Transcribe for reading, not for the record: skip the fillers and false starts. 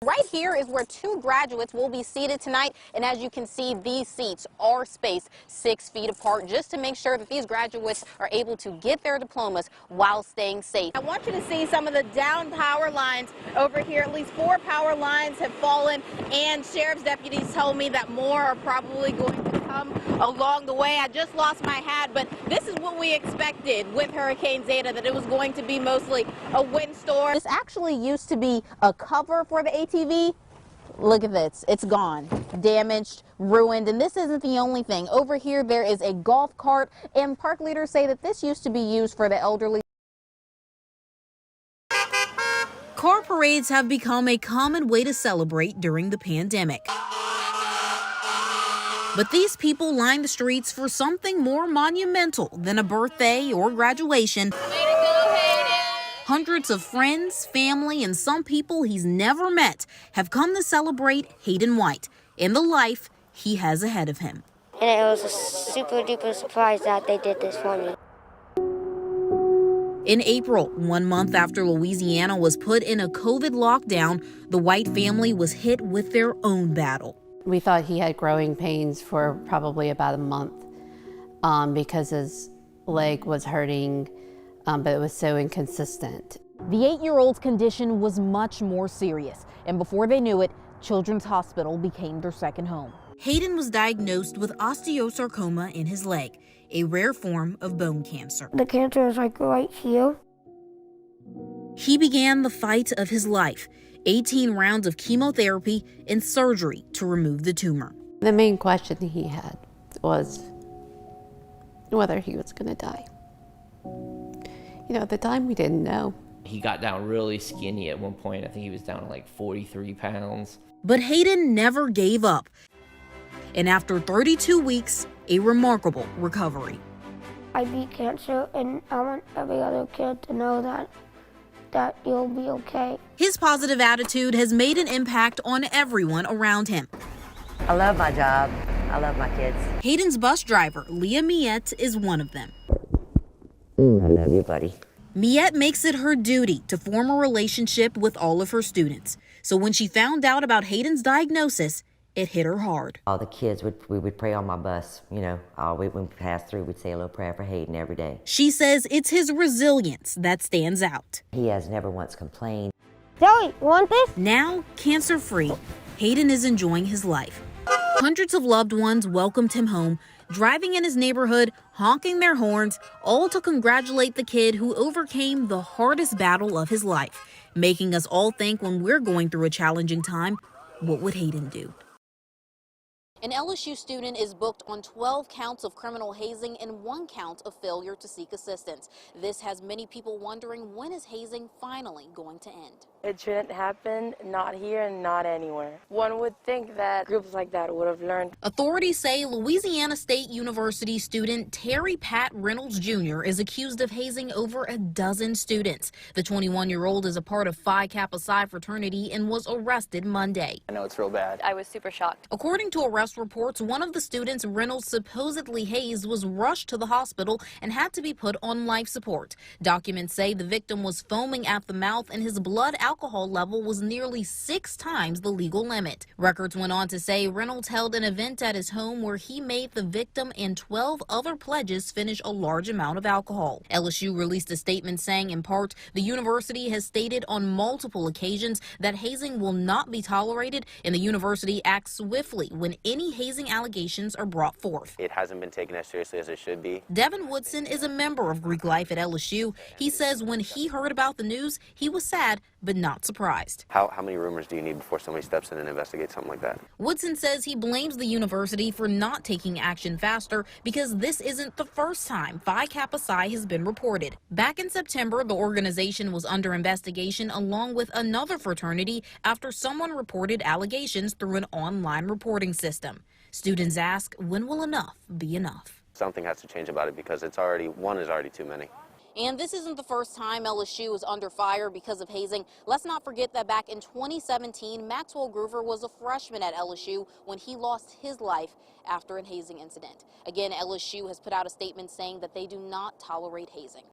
Right here is where two graduates will be seated tonight, and as you can see, these seats are spaced 6 feet apart just to make sure that these graduates are able to get their diplomas while staying safe. I want you to see some of the down power lines over here. At least 4 power lines have fallen, and sheriff's deputies told me that more are probably going to come along the way. I just lost my hat, but this is what we expected with Hurricane Zeta, that it was going to be mostly a windstorm. This actually used to be a cover for the ATV. Look at this, it's gone, damaged, ruined, and this isn't the only thing. Over here there is a golf cart, and park leaders say that this used to be used for the elderly. Car parades have become a common way to celebrate during the pandemic. But these people line the streets for something more monumental than a birthday or graduation. Way to go, Hayden! Hundreds of friends, family, and some people he's never met have come to celebrate Hayden White and the life he has ahead of him. And it was a super duper surprise that they did this for me. In April, 1 month after Louisiana was put in a COVID lockdown, the White family was hit with their own battle. We thought he had growing pains for probably about a month because his leg was hurting, but it was so inconsistent. The 8-year-old's condition was much more serious, and before they knew it, Children's Hospital became their second home. Hayden was diagnosed with osteosarcoma in his leg, a rare form of bone cancer. The cancer is like right here. He began the fight of his life, 18 rounds of chemotherapy and surgery to remove the tumor. The main question he had was whether he was going to die. You know, at the time we didn't know. He got down really skinny at one point. I think he was down to like 43 pounds. But Hayden never gave up. And after 32 weeks, a remarkable recovery. I beat cancer, and I want every other kid to know that you'll be okay. His positive attitude has made an impact on everyone around him. I love my job. I love my kids. Hayden's bus driver, Leah Miette, is one of them. I love you, buddy. Miette makes it her duty to form a relationship with all of her students. So when she found out about Hayden's diagnosis, it hit her hard. All the kids, we would pray on my bus. You know, when we passed through, we'd say a little prayer for Hayden every day. She says it's his resilience that stands out. He has never once complained. Joey, you want this? Now, cancer-free, Hayden is enjoying his life. Hundreds of loved ones welcomed him home, driving in his neighborhood, honking their horns, all to congratulate the kid who overcame the hardest battle of his life, making us all think when we're going through a challenging time, what would Hayden do? An LSU student is booked on 12 counts of criminal hazing and 1 count of failure to seek assistance. This has many people wondering, when is hazing finally going to end? It shouldn't happen, not here and not anywhere. One would think that groups like that would have learned. Authorities say Louisiana State University student Terry Pat Reynolds Jr. is accused of hazing over a dozen students. The 21-year-old is a part of Phi Kappa Psi fraternity and was arrested Monday. I know it's real bad. I was super shocked. According to arrest reports, one of the students Reynolds supposedly hazed was rushed to the hospital and had to be put on life support. Documents say the victim was foaming at the mouth and his blood alcohol level was nearly 6 times the legal limit. Records went on to say Reynolds held an event at his home where he made the victim and 12 other pledges finish a large amount of alcohol. LSU released a statement saying, in part, the university has stated on multiple occasions that hazing will not be tolerated, and the university acts swiftly when any hazing allegations are brought forth. It hasn't been taken as seriously as it should be. Devin Woodson is a member of Greek life at LSU. He says when he heard about the news, he was sad but not surprised. How many rumors do you need before somebody steps in and investigates something like that? Woodson says he blames the university for not taking action faster because this isn't the first time Phi Kappa Psi has been reported. Back in September, the organization was under investigation along with another fraternity after someone reported allegations through an online reporting system. Students ask, when will enough be enough? Something has to change about it because one is already too many. And this isn't the first time LSU is under fire because of hazing. Let's not forget that back in 2017, Maxwell Groover was a freshman at LSU when he lost his life after a hazing incident. Again, LSU has put out a statement saying that they do not tolerate hazing.